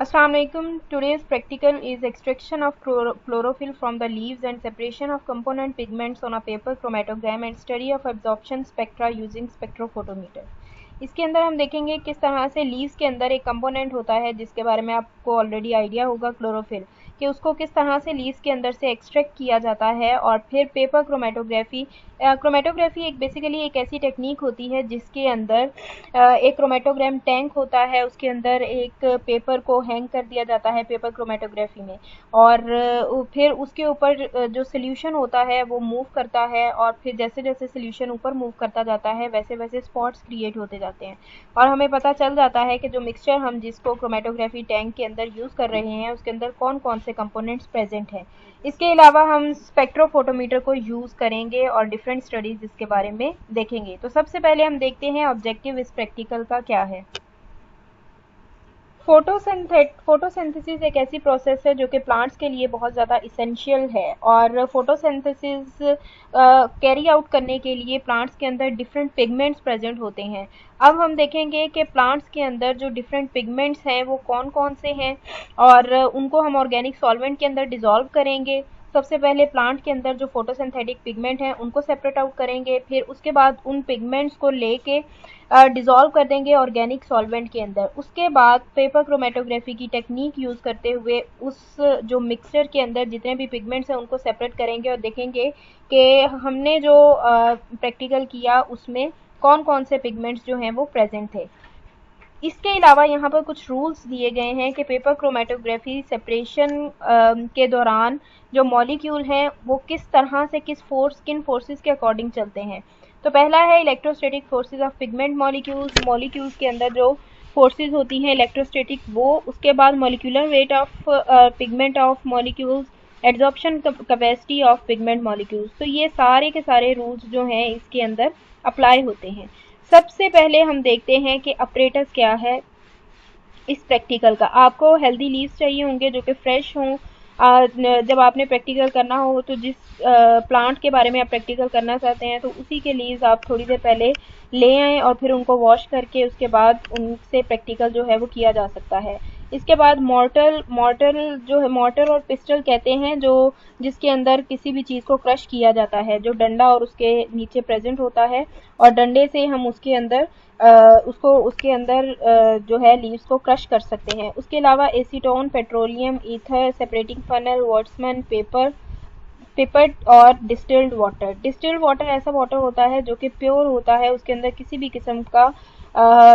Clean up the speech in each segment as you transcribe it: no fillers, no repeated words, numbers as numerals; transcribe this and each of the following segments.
Assalamualaikum. Today's practical is extraction of chlorophyll from the leaves and separation of component pigments on a paper chromatogram and study of absorption spectra using spectrophotometer. इसके अंदर हम देखेंगे किस तरह से leaves के अंदर एक कंपोनेंट होता है जिसके बारे में आपको ऑलरेडी आइडिया होगा, क्लोरोफिल, कि उसको किस तरह से लीव्स के अंदर से एक्सट्रैक्ट किया जाता है। और फिर पेपर क्रोमेटोग्राफी। क्रोमेटोग्राफी एक बेसिकली एक ऐसी टेक्निक होती है जिसके अंदर एक क्रोमेटोग्राम टैंक होता है, उसके अंदर एक पेपर को हैंग कर दिया जाता है पेपर क्रोमेटोग्राफी में, और फिर उसके ऊपर जो सोल्यूशन होता है वो मूव करता है, और फिर जैसे जैसे सोल्यूशन ऊपर मूव करता जाता है वैसे वैसे स्पॉट्स क्रिएट होते जाते हैं और हमें पता चल जाता है कि जो मिक्सचर हम जिसको क्रोमेटोग्राफी टैंक के अंदर यूज़ कर रहे हैं उसके अंदर कौन कौन से कंपोनेंट्स प्रेजेंट हैं। इसके अलावा हम स्पेक्ट्रोफोटोमीटर को यूज़ करेंगे और डिफरेंट स्टडीज़ इसके बारे में देखेंगे। तो सबसे पहले हम देखते हैं ऑब्जेक्टिव इस प्रैक्टिकल का क्या है। फोटोसिंथेसिस एक ऐसी प्रोसेस है जो कि प्लांट्स के लिए बहुत ज़्यादा इसेंशियल है, और फोटोसिंथेसिस कैरी आउट करने के लिए प्लांट्स के अंदर डिफरेंट पिगमेंट्स प्रेजेंट होते हैं। अब हम देखेंगे कि प्लांट्स के अंदर जो डिफरेंट पिगमेंट्स हैं वो कौन कौन से हैं और उनको हम ऑर्गेनिक सॉल्वेंट के अंदर डिज़ोल्व करेंगे। सबसे पहले प्लांट के अंदर जो फोटोसिंथेटिक पिगमेंट हैं उनको सेपरेट आउट करेंगे, फिर उसके बाद उन पिगमेंट्स को लेके डिज़ोल्व कर देंगे ऑर्गेनिक सॉल्वेंट के अंदर। उसके बाद पेपर क्रोमेटोग्राफी की टेक्निक यूज़ करते हुए उस जो मिक्सचर के अंदर जितने भी पिगमेंट्स हैं उनको सेपरेट करेंगे और देखेंगे कि हमने जो प्रैक्टिकल किया उसमें कौन कौन से पिगमेंट्स जो हैं वो प्रेजेंट थे। इसके अलावा यहाँ पर कुछ रूल्स दिए गए हैं कि पेपर क्रोमेटोग्राफी सेपरेशन के दौरान जो मॉलिक्यूल हैं वो किस तरह से किन फोर्सेस के अकॉर्डिंग चलते हैं। तो पहला है electrostatic forces of pigment molecules के अंदर जो फोर्सेस होती हैं इलेक्ट्रोस्टैटिक वो, उसके बाद molecular weight of pigment of molecules, adsorption capacity of pigment molecules. तो ये सारे के सारे रूल्स जो हैं इसके अंदर अप्लाई होते हैं। सबसे पहले हम देखते हैं कि अपरेटस क्या है इस प्रैक्टिकल का। आपको हेल्दी लीव्स चाहिए होंगे जो कि फ्रेश हों। जब आपने प्रैक्टिकल करना हो तो जिस प्लांट के बारे में आप प्रैक्टिकल करना चाहते हैं तो उसी के लीव्स आप थोड़ी देर पहले ले आएँ और फिर उनको वॉश करके उसके बाद उनसे प्रैक्टिकल जो है वो किया जा सकता है। इसके बाद मॉर्टर जो है, मॉर्टर और पिस्टल कहते हैं जो जिसके अंदर किसी भी चीज़ को क्रश किया जाता है, जो डंडा और उसके नीचे प्रेजेंट होता है और डंडे से हम उसके अंदर उसके अंदर जो है लीव्स को क्रश कर सकते हैं। उसके अलावा acetone, petroleum, ether, separating funnel, Whatman, pipette और डिस्टिल्ड वाटर ऐसा वाटर होता है जो कि प्योर होता है, उसके अंदर किसी भी किस्म का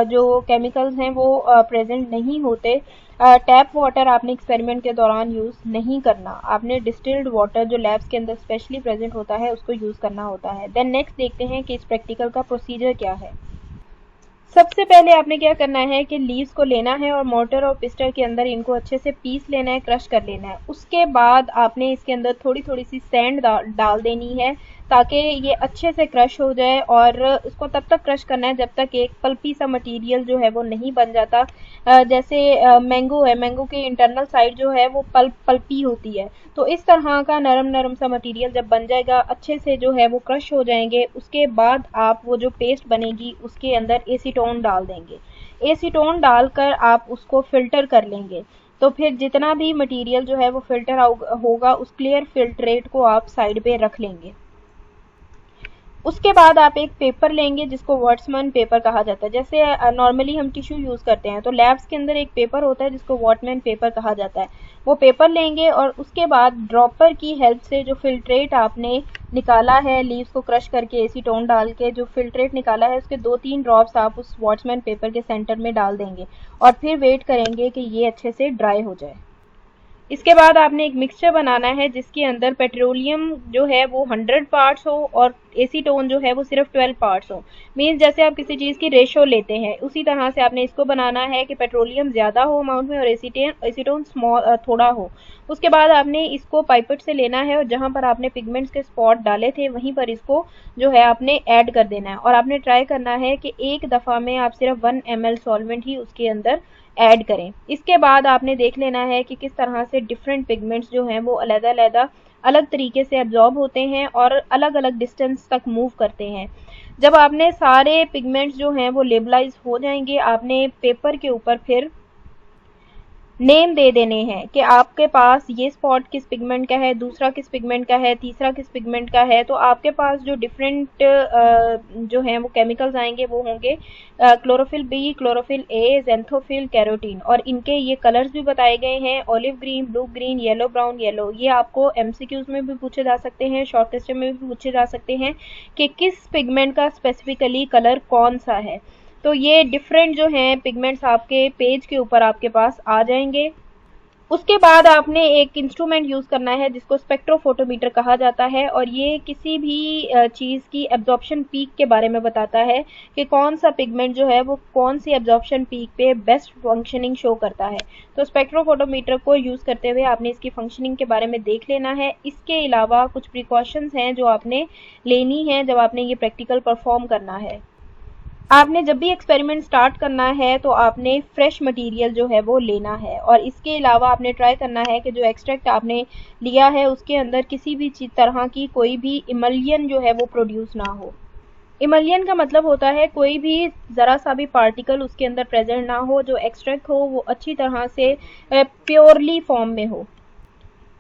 जो केमिकल्स हैं वो प्रेजेंट नहीं होते। टैप वाटर आपने एक्सपेरिमेंट के दौरान यूज़ नहीं करना, आपने डिस्टिल्ड वाटर जो लैब्स के अंदर स्पेशली प्रेजेंट होता है उसको यूज़ करना होता है। देन नेक्स्ट देखते हैं कि इस प्रैक्टिकल का प्रोसीजर क्या है। सबसे पहले आपने क्या करना है कि लीव्स को लेना है और मोर्टर और पिस्टल के अंदर इनको अच्छे से पीस लेना है, क्रश कर लेना है। उसके बाद आपने इसके अंदर थोड़ी थोड़ी सी सैंड डाल देनी है ताकि ये अच्छे से क्रश हो जाए, और इसको तब तक क्रश करना है जब तक एक पल्पी सा मटेरियल जो है वो नहीं बन जाता। जैसे मैंगो है, मैंगो के इंटरनल साइड जो है वो पल्पी होती है, तो इस तरह का नरम नरम सा मटेरियल जब बन जाएगा, अच्छे से जो है वो क्रश हो जाएंगे, उसके बाद आप वो जो पेस्ट बनेगी उसके अंदर एसीटोन डाल देंगे। एसीटोन डालकर आप उसको फिल्टर कर लेंगे, तो फिर जितना भी मटेरियल जो है वो फिल्टर होगा उस क्लियर फिल्ट्रेट को आप साइड पे रख लेंगे। उसके बाद आप एक पेपर लेंगे जिसको वॉट्समैन पेपर कहा जाता है। जैसे नॉर्मली हम टिश्यू यूज़ करते हैं तो लैब्स के अंदर एक पेपर होता है जिसको वॉट्समैन पेपर कहा जाता है। वो पेपर लेंगे और उसके बाद ड्रॉपर की हेल्प से जो फिल्ट्रेट आपने निकाला है लीव्स को क्रश करके एसीटोन डाल के, जो फिल्ट्रेट निकाला है उसके 2-3 ड्रॉप्स आप उस वॉट्समैन पेपर के सेंटर में डाल देंगे और फिर वेट करेंगे कि ये अच्छे से ड्राई हो जाए। इसके बाद आपने एक मिक्सचर बनाना है जिसके अंदर पेट्रोलियम जो है वो 100 पार्ट्स हो और एसीटोन जो है वो सिर्फ 12 पार्ट्स हो। मीन्स जैसे आप किसी चीज़ की रेशो लेते हैं उसी तरह से आपने इसको बनाना है कि पेट्रोलियम ज़्यादा हो अमाउंट में और एसीटोन स्मॉल थोड़ा हो। उसके बाद आपने इसको पाइपेट से लेना है और जहाँ पर आपने पिगमेंट्स के स्पॉट डाले थे वहीं पर इसको जो है आपने ऐड कर देना है, और आपने ट्राई करना है कि एक दफ़ा में आप सिर्फ 1 ml सॉल्वेंट ही उसके अंदर ऐड करें। इसके बाद आपने देख लेना है कि किस तरह से डिफरेंट पिगमेंट्स जो हैं वो अलग अलग तरीके से एब्जॉर्ब होते हैं और अलग अलग डिस्टेंस तक मूव करते हैं। जब आपने सारे पिगमेंट्स जो हैं वो लेबलाइज हो जाएंगे, आपने पेपर के ऊपर फिर नेम दे देने हैं कि आपके पास ये स्पॉट किस पिगमेंट का है, दूसरा किस पिगमेंट का है, तीसरा किस पिगमेंट का है। तो आपके पास जो डिफरेंट जो हैं वो केमिकल्स आएंगे वो होंगे chlorophyll B, chlorophyll A, xanthophyll, carotene, और इनके ये कलर्स भी बताए गए हैं, olive green, blue green, yellow brown, yellow. ये आपको एमसीक्यूज में भी पूछे जा सकते हैं, शॉर्ट क्वेश्चन में भी पूछे जा सकते हैं कि किस पिगमेंट का स्पेसिफिकली कलर कौन सा है। तो ये डिफरेंट जो हैं पिगमेंट्स आपके पेज के ऊपर आपके पास आ जाएंगे। उसके बाद आपने एक इंस्ट्रूमेंट यूज़ करना है जिसको स्पेक्ट्रोफोटोमीटर कहा जाता है, और ये किसी भी चीज़ की एब्जॉर्प्शन पीक के बारे में बताता है कि कौन सा पिगमेंट जो है वो कौन सी एब्जॉर्प्शन पीक पे बेस्ट फंक्शनिंग शो करता है। तो स्पेक्ट्रोफोटोमीटर को यूज़ करते हुए आपने इसकी फंक्शनिंग के बारे में देख लेना है। इसके अलावा कुछ प्रिकॉशंस हैं जो आपने लेनी है जब आपने ये प्रैक्टिकल परफॉर्म करना है। आपने जब भी एक्सपेरिमेंट स्टार्ट करना है तो आपने फ्रेश मटेरियल जो है वो लेना है, और इसके अलावा आपने ट्राई करना है कि जो एक्सट्रैक्ट आपने लिया है उसके अंदर किसी भी तरह की कोई भी इमल्यन जो है वो प्रोड्यूस ना हो। इमल्यन का मतलब होता है कोई भी ज़रा सा भी पार्टिकल उसके अंदर प्रेजेंट ना हो, जो एक्सट्रैक्ट हो वो अच्छी तरह से प्योरली फॉर्म में हो।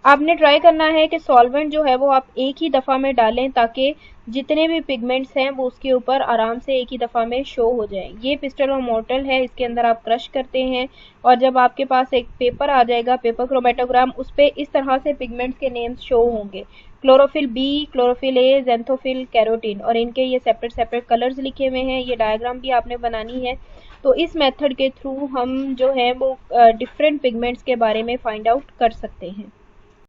आपने ट्राई करना है कि सॉल्वेंट जो है वो आप एक ही दफ़ा में डालें ताकि जितने भी पिगमेंट्स हैं वो उसके ऊपर आराम से एक ही दफ़ा में शो हो जाए। ये पिस्टल और मोर्टल है, इसके अंदर आप क्रश करते हैं और जब आपके पास एक पेपर आ जाएगा, पेपर क्रोमेटोग्राम, उस पर इस तरह से पिगमेंट्स के नेम्स शो होंगे, chlorophyll B, chlorophyll A, xanthophyll, carotene, और इनके ये सेपरेट सेपरेट कलर्स लिखे हुए हैं। ये डायग्राम भी आपने बनानी है। तो इस मेथड के थ्रू हम जो है वो डिफरेंट पिगमेंट्स के बारे में फाइंड आउट कर सकते हैं।